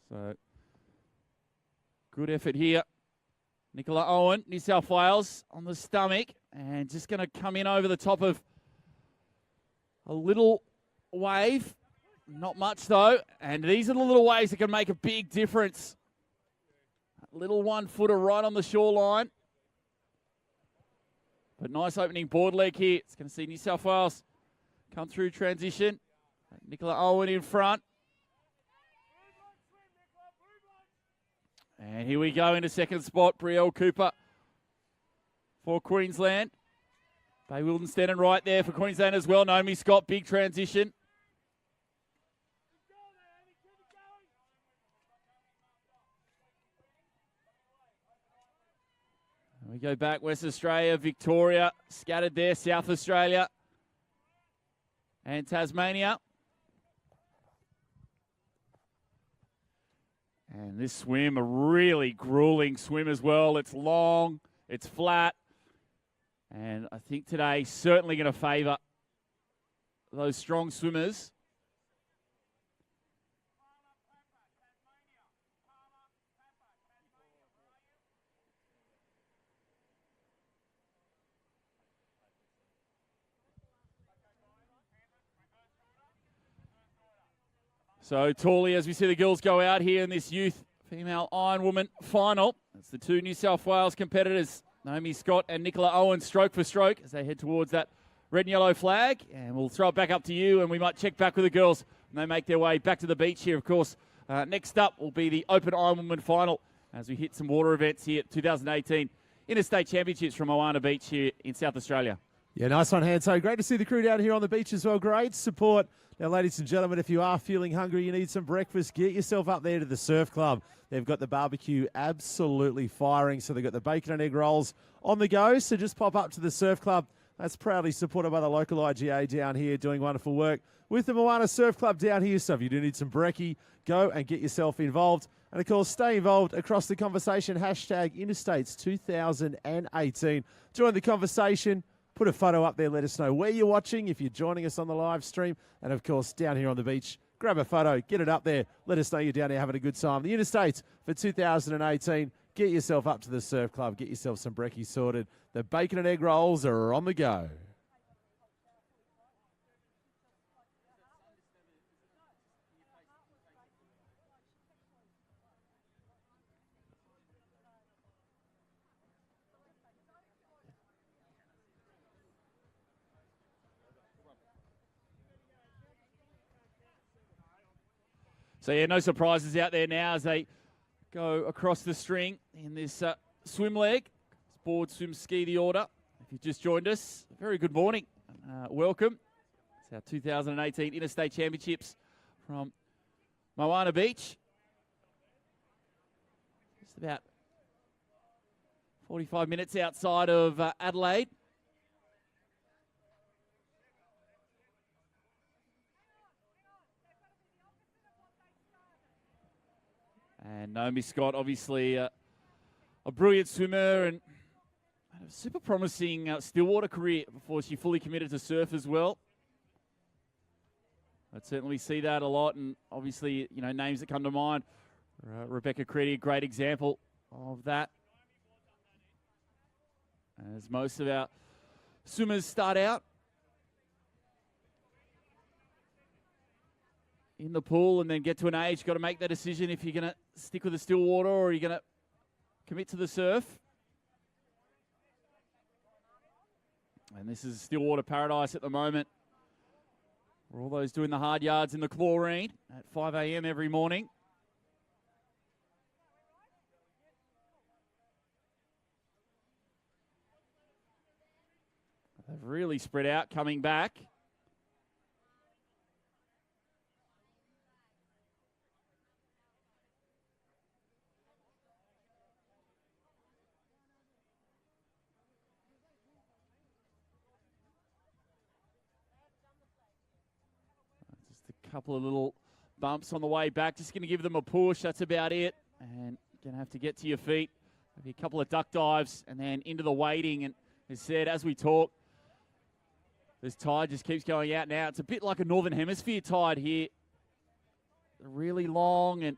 So, good effort here. Nicola Owen, New South Wales, on the stomach. And just going to come in over the top of a little wave. Not much, though. And these are the little waves that can make a big difference. A little one-footer right on the shoreline. But nice opening board leg here. It's going to see New South Wales come through transition. Nicola Owen in front. And here we go into second spot. Brielle Cooper for Queensland. Bay Wildenstein right there for Queensland as well. Naomi Scott, big transition. We go back, West Australia, Victoria, scattered there, South Australia and Tasmania. And this swim, a really grueling swim as well. It's long, it's flat, and I think today certainly going to favour those strong swimmers. So Tawley, as we see the girls go out here in this youth female Ironwoman final. It's the two New South Wales competitors, Naomi Scott and Nicola Owen, stroke for stroke as they head towards that red and yellow flag. And we'll throw it back up to you, and we might check back with the girls when they make their way back to the beach here. Of course, next up will be the Open Ironwoman final as we hit some water events here at 2018 Interstate Championships from Moana Beach here in South Australia. Yeah, nice one, Hanso. Great to see the crew down here on the beach as well. Great support. Now, ladies and gentlemen, if you are feeling hungry, you need some breakfast, get yourself up there to the Surf Club. They've got the barbecue absolutely firing, so they've got the bacon and egg rolls on the go. So just pop up to the Surf Club. That's proudly supported by the local IGA down here doing wonderful work with the Moana Surf Club down here. So if you do need some brekkie, go and get yourself involved. And, of course, stay involved across the conversation. Hashtag Interstates 2018. Join the conversation. Put a photo up there. Let us know where you're watching, if you're joining us on the live stream. And, of course, down here on the beach, grab a photo, get it up there. Let us know you're down here having a good time. The Interstates for 2018. Get yourself up to the Surf Club. Get yourself some brekkie sorted. The bacon and egg rolls are on the go. So, yeah, no surprises out there now as they go across the string in this swim leg. Board, swim, ski the order. If you've just joined us, very good morning. Welcome. It's our 2018 Interstate Championships from Moana Beach. Just about 45 minutes outside of Adelaide. And Naomi Scott, obviously a brilliant swimmer and had a super promising stillwater career before she fully committed to surf as well. I'd certainly see that a lot, and obviously, you know, names that come to mind. Rebecca Creedy, a great example of that. As most of our swimmers start out in the pool and then get to an age, you've got to make that decision if you're going to stick with the still water or you're going to commit to the surf. And this is still water paradise at the moment. For all those doing the hard yards in the chlorine at 5 a.m. every morning. They've really spread out coming back. Couple of little bumps on the way back. Just going to give them a push. That's about it. And going to have to get to your feet. Maybe a couple of duck dives and then into the wading. And as said, as we talk, this tide just keeps going out now. It's a bit like a Northern Hemisphere tide here. Really long and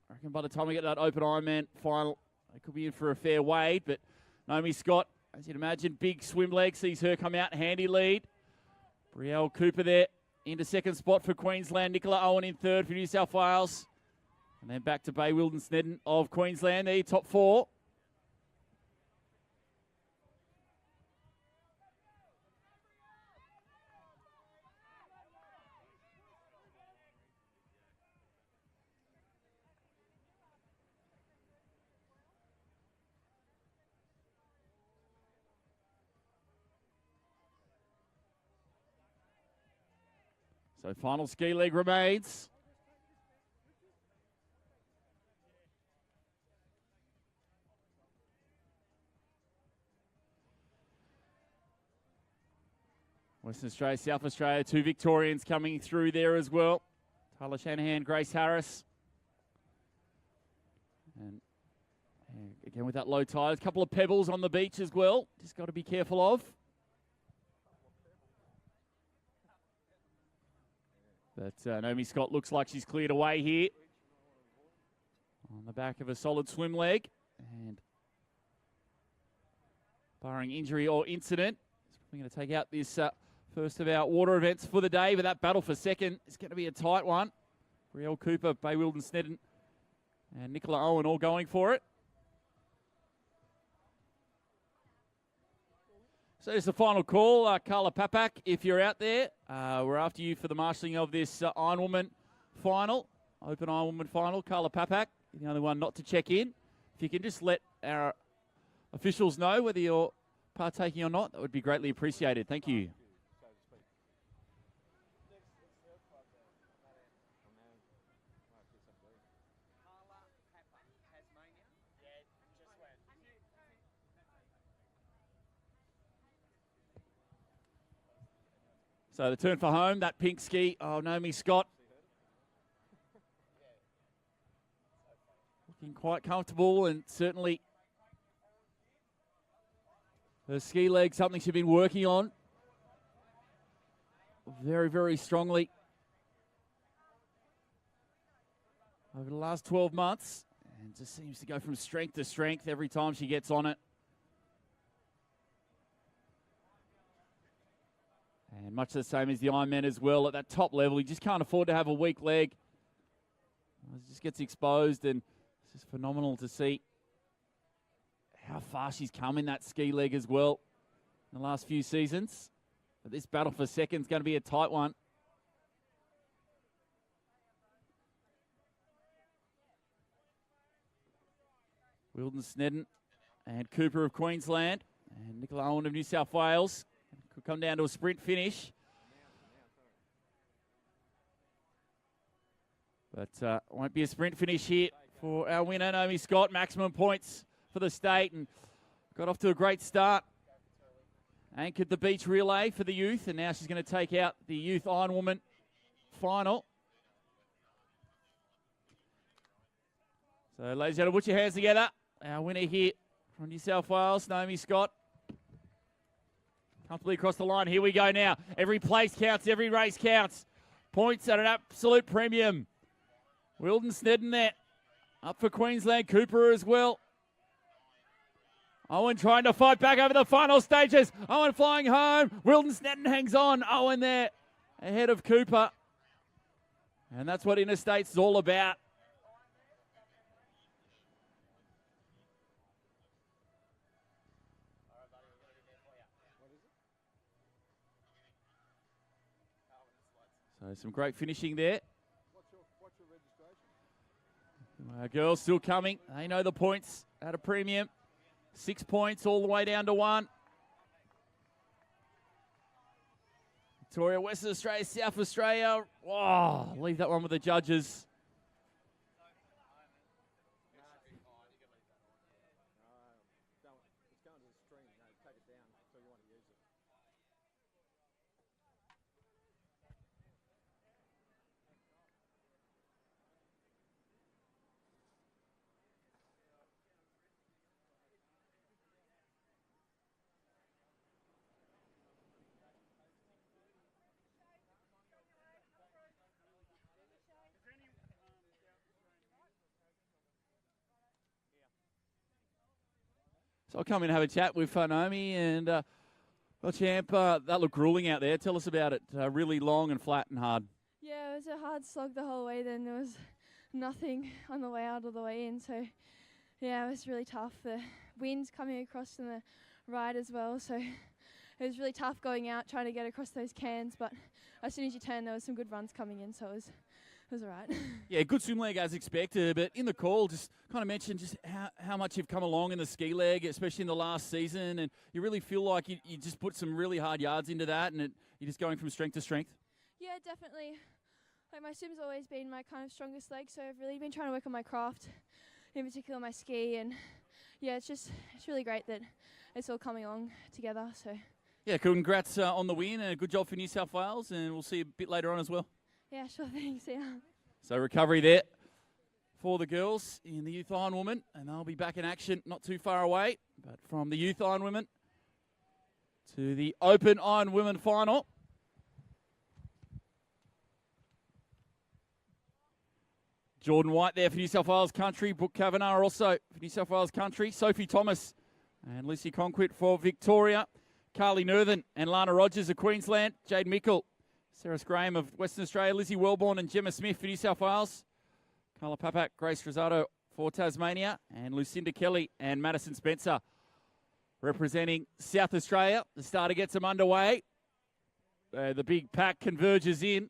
I reckon by the time we get that open Ironman final, they could be in for a fair wade. But Naomi Scott, as you'd imagine, big swim leg, sees her come out, handy lead. Brielle Cooper there into second spot for Queensland. Nicola Owen in third for New South Wales. And then back to Bay Wilden Snedden of Queensland, the top four. So final ski leg remains. Western Australia, South Australia, two Victorians coming through there as well. Tyler Shanahan, Grace Harris. And again with that low tide, a couple of pebbles on the beach as well. Just got to be careful of. But Naomi Scott looks like she's cleared away here. On the back of a solid swim leg. And barring injury or incident, we're going to take out this first of our water events for the day. But that battle for second is going to be a tight one. Brielle Cooper, Bay Wilden Snedden, and Nicola Owen all going for it. So it's the final call. Carla Papak, if you're out there, we're after you for the marshalling of this Ironwoman final, Open Ironwoman final. Carla Papak, the only one not to check in. If you can just let our officials know whether you're partaking or not, that would be greatly appreciated. Thank you. So the turn for home, that pink ski, Naomi Scott. Looking quite comfortable, and certainly her ski leg, something she's been working on very, very strongly over the last 12 months. And just seems to go from strength to strength every time she gets on it. And much the same as the Ironman as well. At that top level, you just can't afford to have a weak leg. It just gets exposed, and it's just phenomenal to see how far she's come in that ski leg as well in the last few seasons. But this battle for second is going to be a tight one. Wilden Snedden and Cooper of Queensland and Nicola Owen of New South Wales. Could come down to a sprint finish. But won't be a sprint finish here for our winner, Naomi Scott. Maximum points for the state and got off to a great start. Anchored the beach relay for the youth, and now she's going to take out the youth Ironwoman final. So, ladies and gentlemen, put your hands together. Our winner here from New South Wales, Naomi Scott. Comfortably across the line. Here we go now. Every place counts. Every race counts. Points at an absolute premium. Wilden Snedden there. Up for Queensland. Cooper as well. Owen trying to fight back over the final stages. Owen flying home. Wilden Snedden hangs on. Owen there ahead of Cooper. And that's what Interstates is all about. So some great finishing there. What's your registration? Our girls still coming. They know the points at a premium. 6 points all the way down to 1. Victoria, Western Australia, South Australia. Oh, leave that one with the judges. It's going to the stream. No, take it down so you want to use it. So I'll come in and have a chat with Naomi and well, champ, that looked grueling out there. Tell us about it. Really long and flat and hard. Yeah, it was a hard slog the whole way. Then there was nothing on the way out or the way in. So yeah, it was really tough. The wind's coming across in the ride as well. So it was really tough going out, trying to get across those cans. But as soon as you turn, there was some good runs coming in. So it was all right. Yeah, good swim leg as expected, but in the call, just kind of mention just how much you've come along in the ski leg, especially in the last season, and you really feel like you just put some really hard yards into that, and you're just going from strength to strength. Yeah, definitely. Like my swim's always been my kind of strongest leg, so I've really been trying to work on my craft, in particular my ski, and yeah, it's really great that it's all coming along together. So yeah, congrats on the win, and a good job for New South Wales, and we'll see you a bit later on as well. yeah, sure thing. See ya. So recovery there for the girls in the Youth Iron Women, and they'll be back in action not too far away. But from the Youth Iron Women to the Open Iron Women final. Jordan White there for New South Wales Country. Brooke Kavanagh also for New South Wales Country. Sophie Thomas and Lucy Conquit for Victoria. Carly Nerthen and Lana Rogers of Queensland. Jade Mickle, Sarah Graham of Western Australia. Lizzie Wellborn and Gemma Smith for New South Wales. Carla Papak, Grace Rosado for Tasmania. And Lucinda Kelly and Madison Spencer representing South Australia. The starter gets them underway. The big pack converges in.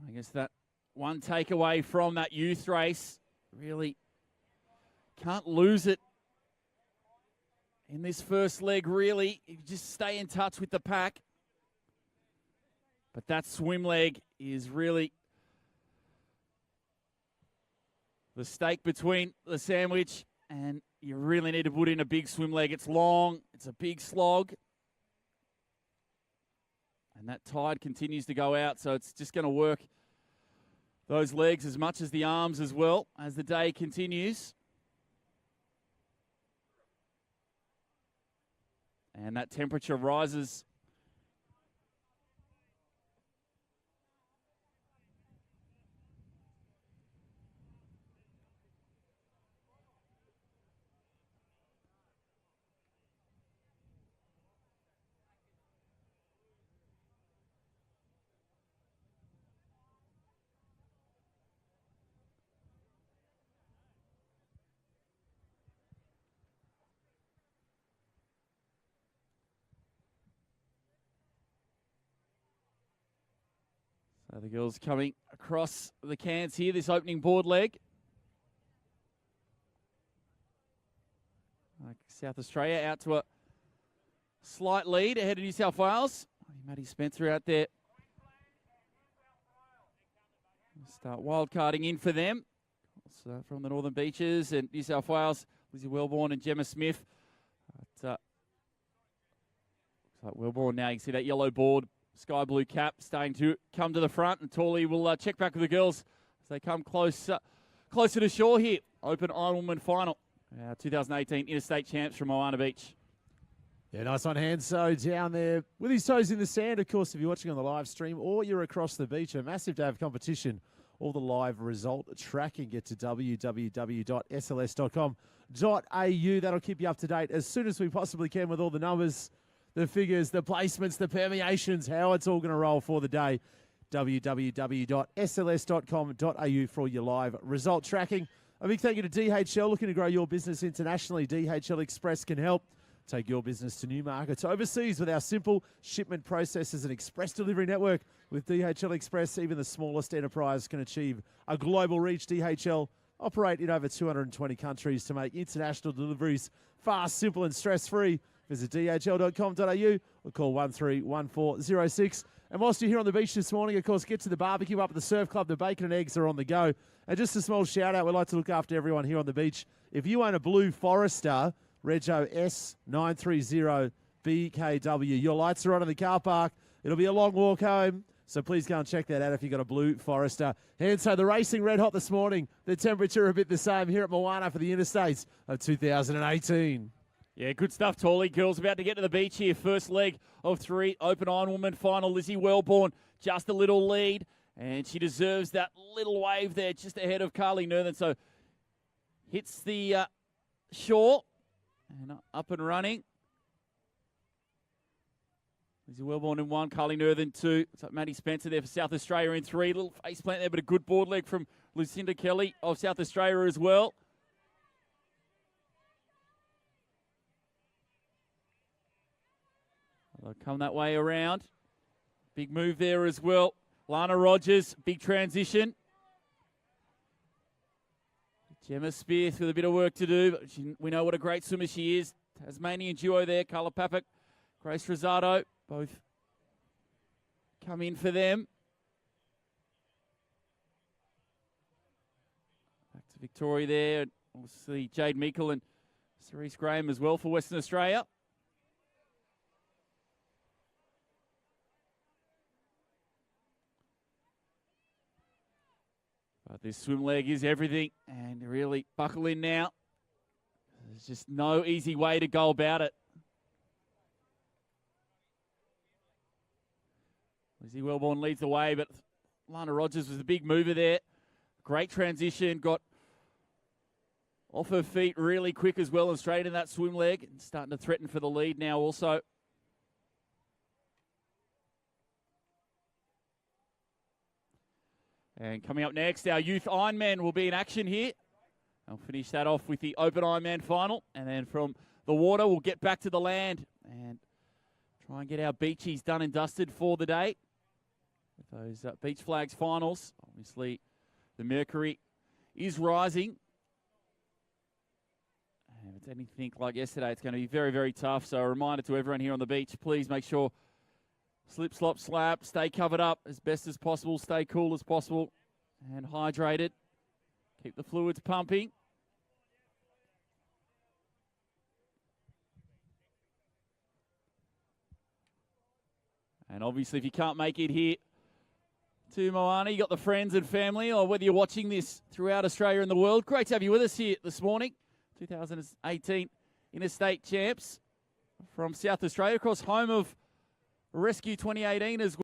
I guess that one takeaway from that youth race, really can't lose it in this first leg, really. You just stay in touch with the pack. But that swim leg is really the stake between the sandwich, and you really need to put in a big swim leg. It's long, it's a big slog. And that tide continues to go out, so it's just going to work those legs as much as the arms as well as the day continues. And that temperature rises. So the girls coming across the cans here, this opening board leg. South Australia out to a slight lead ahead of New South Wales. Maddie Spencer out there. Start wildcarding in for them. Also from the Northern Beaches and New South Wales, Lizzie Wellborn and Gemma Smith. Looks like Wellborn now, you can see that yellow board. Sky blue cap starting to come to the front, and Torley will check back with the girls as they come closer to shore here. Open Iron Woman final. 2018 Interstate champs from Moana Beach. Yeah, nice on Hanso down there with his toes in the sand. Of course, if you're watching on the live stream or you're across the beach, a massive day of competition. All the live result tracking. Get to www.sls.com.au. That'll keep you up to date as soon as we possibly can with all the numbers, the figures, the placements, the permeations, how it's all going to roll for the day. www.sls.com.au for all your live result tracking. A big thank you to DHL. Looking to grow your business internationally, DHL Express can help. Take your business to new markets overseas with our simple shipment processes and express delivery network. With DHL Express, even the smallest enterprise can achieve a global reach. DHL operate in over 220 countries to make international deliveries fast, simple and stress-free. Visit dhl.com.au or call 131406. And whilst you're here on the beach this morning, of course, get to the barbecue up at the Surf Club. The bacon and eggs are on the go. And just a small shout-out, we'd like to look after everyone here on the beach. If you own a blue Forester, Rego S930BKW, your lights are on in the car park. It'll be a long walk home, so please go and check that out if you've got a blue Forester. And so the racing red hot this morning. The temperature a bit the same here at Moana for the Interstates of 2018. Yeah, good stuff, Torley. Girls about to get to the beach here. First leg of 3, Open Iron Woman final. Lizzie Wellborn, just a little lead, and she deserves that little wave there just ahead of Carly Nerthen. So hits the shore and up and running. Lizzie Wellborn in 1, Carly Nerth in 2. It's like Maddie Spencer there for South Australia in 3. Little face plant there, but a good board leg from Lucinda Kelly of South Australia as well. They'll come that way around. Big move there as well. Lana Rogers, big transition. Gemma Spearth with a bit of work to do, but we know what a great swimmer she is. Tasmanian duo there, Carla Papak, Grace Rosado, both come in for them. Back to Victoria there. Obviously Jade Meikle and Cerise Graham as well for Western Australia. But this swim leg is everything, and really buckle in now. There's just no easy way to go about it. Lizzie Wellborn leads the way, but Lana Rogers was the big mover there. Great transition, got off her feet really quick as well and straight in that swim leg. And starting to threaten for the lead now also. And coming up next, our youth Ironman will be in action here. I'll finish that off with the Open Ironman final. And then from the water, we'll get back to the land and try and get our beachies done and dusted for the day. With those beach flags finals, obviously the mercury is rising. And if it's anything like yesterday, it's going to be very, very tough. So a reminder to everyone here on the beach, please make sure slip, slop, slap, stay covered up as best as possible, stay cool as possible and hydrated. Keep the fluids pumping. And obviously if you can't make it here to Moana, you got the friends and family, or whether you're watching this throughout Australia and the world, great to have you with us here this morning. 2018 Interstate champs from South Australia, of course, home of Rescue 2018 as well.